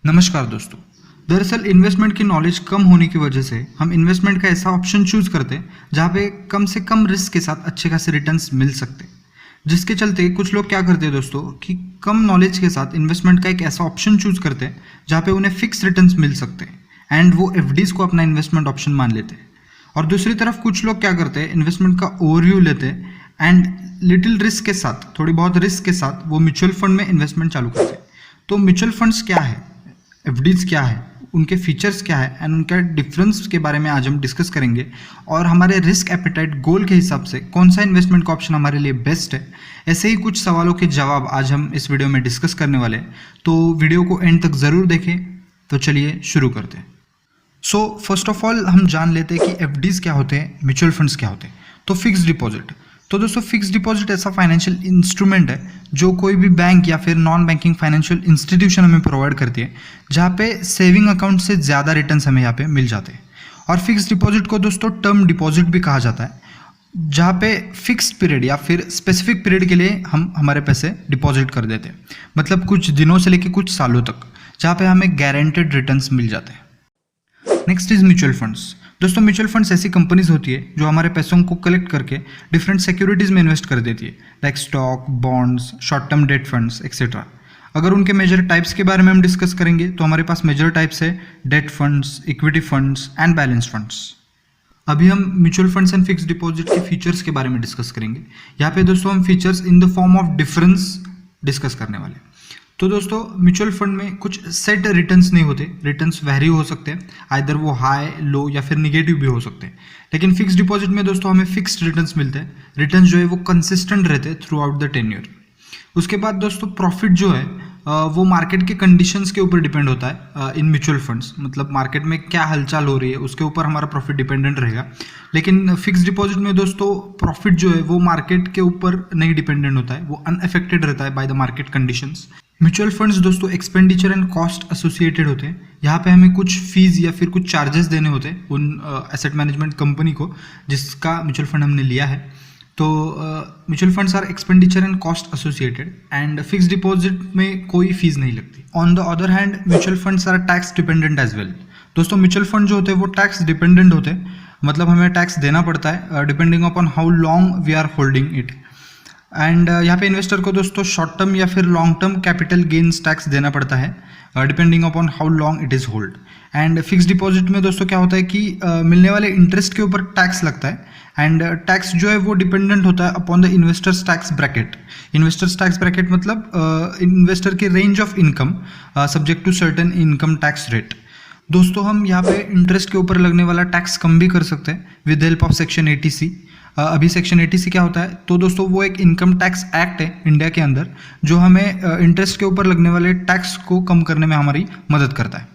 नमस्कार दोस्तों। दरअसल इन्वेस्टमेंट की नॉलेज कम होने की वजह से हम इन्वेस्टमेंट का ऐसा ऑप्शन चूज करते हैं जहाँ पे कम से कम रिस्क के साथ अच्छे खासे रिटर्न्स मिल सकते हैं, जिसके चलते कुछ लोग क्या करते हैं दोस्तों कि कम नॉलेज के साथ इन्वेस्टमेंट का एक ऐसा ऑप्शन चूज करते हैं जहाँ पे उन्हें फिक्स रिटर्न्स मिल सकते हैं एंड वो एफडीज को अपना इन्वेस्टमेंट ऑप्शन मान लेते हैं। और दूसरी तरफ कुछ लोग क्या करते हैं, इन्वेस्टमेंट का ओवरव्यू लेते हैं एंड लिटिल रिस्क के साथ, थोड़ी बहुत रिस्क के साथ वो म्यूचुअल फंड में इन्वेस्टमेंट चालू करते हैं। तो म्यूचुअल फंड्स क्या है, एफडीज क्या है, उनके फीचर्स क्या है एंड उनका डिफरेंस के बारे में आज हम डिस्कस करेंगे और हमारे रिस्क एपेटाइट गोल के हिसाब से कौन सा इन्वेस्टमेंट का ऑप्शन हमारे लिए बेस्ट है। ऐसे ही कुछ सवालों के जवाब आज हम इस वीडियो में डिस्कस करने वाले हैं, तो वीडियो को एंड तक ज़रूर देखें। तो चलिए शुरू करते हैं। सो फर्स्ट ऑफ ऑल हम जान लेते हैं कि एफडीज क्या होते हैं, म्यूचुअल फंड्स क्या होते हैं। तो फिक्स डिपॉजिट, तो दोस्तों फिक्स डिपॉजिट ऐसा फाइनेंशियल इंस्ट्रूमेंट है जो कोई भी बैंक या फिर नॉन बैंकिंग फाइनेंशियल इंस्टीट्यूशन हमें प्रोवाइड करती है, जहाँ पे सेविंग अकाउंट से ज़्यादा रिटर्न्स हमें यहाँ पे मिल जाते हैं। और फिक्स डिपॉजिट को दोस्तों टर्म डिपॉजिट भी कहा जाता है, जहाँ पे फिक्स्ड पीरियड या फिर स्पेसिफिक पीरियड के लिए हम हमारे पैसे डिपॉजिट कर देते हैं, मतलब कुछ दिनों से लेकर कुछ सालों तक, जहाँ पे हमें गारंटेड रिटर्न्स मिल जाते हैं। Next is mutual funds. दोस्तों म्यूचुअल फंड्स ऐसी कंपनीज होती है जो हमारे पैसों को कलेक्ट करके डिफरेंट सिक्योरिटीज़ में इन्वेस्ट कर देती है, like stock, bonds, short term debt funds etcetera. अगर उनके मेजर टाइप्स के बारे में हम डिस्कस करेंगे तो हमारे पास मेजर टाइप्स है date funds, equity funds and balance funds. अभी हम mutual funds and fix deposit के फीचर्स के बारे में डिस्कस करेंगे। यहाँ पे दोस्तों हम features in the form of difference discuss करने वाले हैं। तो दोस्तों म्यूचुअल फंड में कुछ सेट रिटर्न्स नहीं होते, रिटर्न्स वैरी हो सकते हैं, आइदर वो हाई, लो या फिर निगेटिव भी हो सकते हैं। लेकिन फिक्स डिपॉजिट में दोस्तों हमें फिक्स्ड रिटर्न्स मिलते हैं, रिटर्न्स जो है वो कंसिस्टेंट रहते हैं थ्रू आउट द टेन्योर। उसके बाद दोस्तों प्रॉफिट जो है वो मार्केट के कंडीशंस के ऊपर डिपेंड होता है इन म्यूचुअल फंड्स, मतलब मार्केट में क्या हलचल हो रही है उसके ऊपर हमारा प्रॉफिट डिपेंडेंट रहेगा। लेकिन फिक्स डिपॉजिट में दोस्तों प्रॉफिट जो है वो मार्केट के ऊपर नहीं डिपेंडेंट होता है, वो अनअफेक्टेड रहता है by the market conditions. Mutual funds दोस्तों एक्सपेंडिचर एंड कॉस्ट एसोसिएटेड होते हैं, यहाँ पे हमें कुछ फीस या फिर कुछ चार्जेस देने होते हैं उन एसेट मैनेजमेंट कंपनी को जिसका म्यूचुअल फंड हमने लिया है। तो mutual funds are expenditure and cost associated and fix deposit में कोई फीस नहीं लगती। On the other hand mutual funds are tax dependent as well. दोस्तों म्यूचुअल फंड जो होते हैं वो टैक्स डिपेंडेंट होते हैं, मतलब हमें टैक्स देना पड़ता है depending upon how long we are holding it. And यहाँ पे इन्वेस्टर को दोस्तों शॉर्ट टर्म या फिर long term capital gains tax देना पड़ता है depending upon how long it is hold. And fix deposit में दोस्तों क्या होता है कि मिलने वाले इंटरेस्ट के ऊपर टैक्स लगता है एंड टैक्स जो है वो डिपेंडेंट होता है upon the investors tax bracket. Investors tax bracket मतलब इन्वेस्टर के range of income subject to certain income tax rate. दोस्तों हम यहाँ पे इंटरेस्ट के ऊपर लगने वाला टैक्स कम भी कर सकते हैं with help of section 80C। अभी सेक्शन 80C क्या होता है, तो दोस्तों वो एक इनकम टैक्स एक्ट है इंडिया के अंदर जो हमें इंटरेस्ट के ऊपर लगने वाले टैक्स को कम करने में हमारी मदद करता है।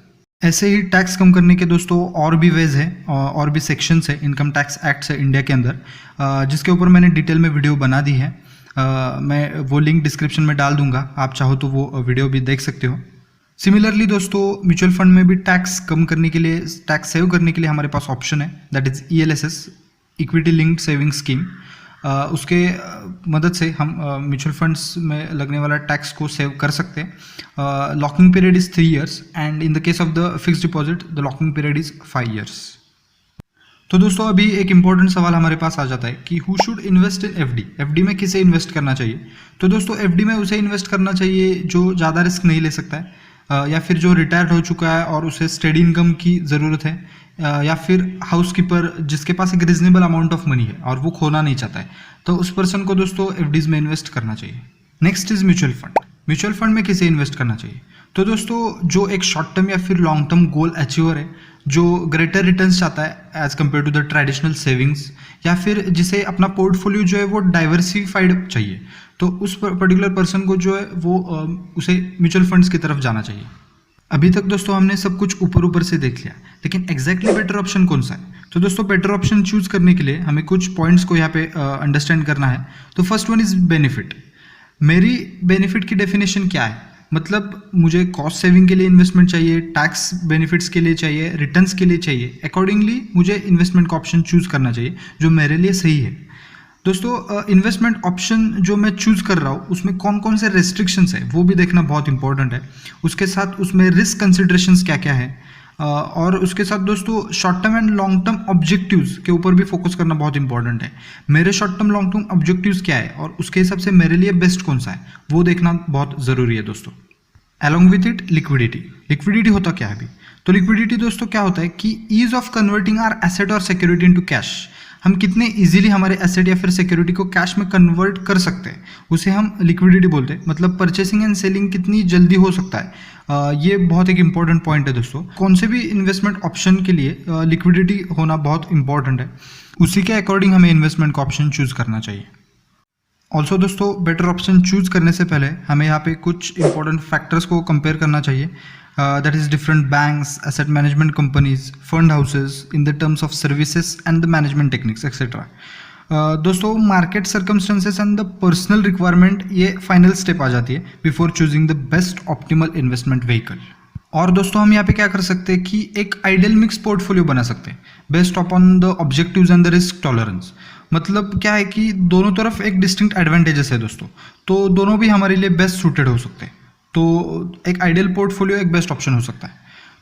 ऐसे ही टैक्स कम करने के दोस्तों और भी वेज है और भी सेक्शंस है, इनकम टैक्स एक्ट्स है इंडिया के अंदर, जिसके ऊपर मैंने डिटेल में वीडियो बना दी है। मैं वो लिंक डिस्क्रिप्शन में डाल दूंगा, आप चाहो तो वो वीडियो भी देख सकते हो। सिमिलरली दोस्तों म्यूचुअल फंड में भी टैक्स कम करने के लिए, टैक्स सेव करने के लिए हमारे पास ऑप्शन है, that is ELSS, equity linked saving scheme. उसके मदद से हम म्यूचुअल फंड्स में लगने वाला टैक्स को सेव कर सकते हैं। Locking period is 3 years and in the case of the fix deposit the locking period is 5 years। तो दोस्तों अभी एक इंपॉर्टेंट सवाल हमारे पास आ जाता है कि who should invest in FD में किसे इन्वेस्ट करना चाहिए। तो दोस्तों एफडी में उसे इन्वेस्ट करना चाहिए जो ज़्यादा रिस्क नहीं ले सकता है, या फिर जो रिटायर्ड हो चुका है और उसे स्टेडी इनकम की ज़रूरत है, या फिर हाउसकीपर जिसके पास एक रिजनेबल अमाउंट ऑफ मनी है और वो खोना नहीं चाहता है, तो उस पर्सन को दोस्तों एफडीज में इन्वेस्ट करना चाहिए। Next is mutual fund. Mutual fund में किसे इन्वेस्ट करना चाहिए, तो दोस्तों जो एक शॉर्ट टर्म या फिर लॉन्ग टर्म गोल अचीवर है, जो ग्रेटर रिटर्न्स चाहता है as compared to the traditional savings, या फिर जिसे अपना पोर्टफोलियो जो है वो डाइवर्सिफाइड चाहिए, तो उस पर्टिकुलर पर्सन को जो है वो उसे म्यूचुअल फंड्स की तरफ जाना चाहिए। अभी तक दोस्तों हमने सब कुछ ऊपर ऊपर से देख लिया, लेकिन एग्जैक्टली बेटर ऑप्शन कौन सा है। तो दोस्तों बेटर ऑप्शन चूज करने के लिए हमें कुछ पॉइंट्स को यहाँ पे अंडरस्टैंड करना है। तो फर्स्ट वन इज बेनिफिट। मेरी बेनिफिट की डेफिनेशन क्या है, मतलब मुझे कॉस्ट सेविंग के लिए इन्वेस्टमेंट चाहिए, टैक्स बेनिफिट्स के लिए चाहिए, रिटर्न्स के लिए चाहिए, अकॉर्डिंगली मुझे इन्वेस्टमेंट का ऑप्शन चूज करना चाहिए जो मेरे लिए सही है। दोस्तों इन्वेस्टमेंट ऑप्शन जो मैं चूज़ कर रहा हूँ उसमें कौन कौन से रेस्ट्रिक्शंस है वो भी देखना बहुत इंपॉर्टेंट है। उसके साथ उसमें रिस्क कंसिडरेशंस क्या क्या है, और उसके साथ दोस्तों short term and long term objectives के ऊपर भी फोकस करना बहुत इंपॉर्टेंट है। मेरे short term long term objectives क्या है और उसके हिसाब से मेरे लिए बेस्ट कौन सा है वो देखना बहुत ज़रूरी है दोस्तों। अलॉन्ग विथ इट लिक्विडिटी होता क्या है अभी, तो लिक्विडिटी दोस्तों क्या होता है कि ease of converting our asset और सिक्योरिटी इनटू कैश। हम कितने इजीली हमारे एसेट या फिर सिक्योरिटी को कैश में कन्वर्ट कर सकते हैं उसे हम लिक्विडिटी बोलते हैं। मतलब परचेसिंग एंड सेलिंग कितनी जल्दी हो सकता है, ये बहुत एक इंपॉर्टेंट पॉइंट है दोस्तों। कौन से भी इन्वेस्टमेंट ऑप्शन के लिए लिक्विडिटी होना बहुत इंपॉर्टेंट है, उसी के अकॉर्डिंग हमें इन्वेस्टमेंट का ऑप्शन चूज करना चाहिए। ऑल्सो दोस्तों बेटर ऑप्शन चूज करने से पहले हमें यहाँ पे कुछ इंपॉर्टेंट फैक्टर्स को कंपेयर करना चाहिए, that is different banks, asset management companies, fund houses in the terms of services and the management techniques etcetera. दोस्तों market circumstances and the personal requirement ये फाइनल स्टेप आ जाती है before choosing the best optimal investment vehicle. और दोस्तों हम यहाँ पे क्या कर सकते हैं कि एक आइडियल मिक्स पोर्टफोलियो बना सकते हैं based upon the objectives and the risk tolerance. मतलब क्या है कि दोनों तरफ एक डिस्टिंक्ट एडवांटेजेस है दोस्तों, तो दोनों भी हमारे लिए बेस्ट सूटेड हो सकते हैं। तो एक आइडियल पोर्टफोलियो एक बेस्ट ऑप्शन हो सकता है।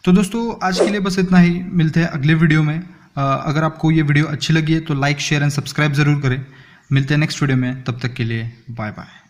तो दोस्तों आज के लिए बस इतना ही, मिलते हैं अगले वीडियो में। अगर आपको ये वीडियो अच्छी लगी है तो लाइक शेयर एंड सब्सक्राइब ज़रूर करें। मिलते हैं नेक्स्ट वीडियो में, तब तक के लिए बाय बाय।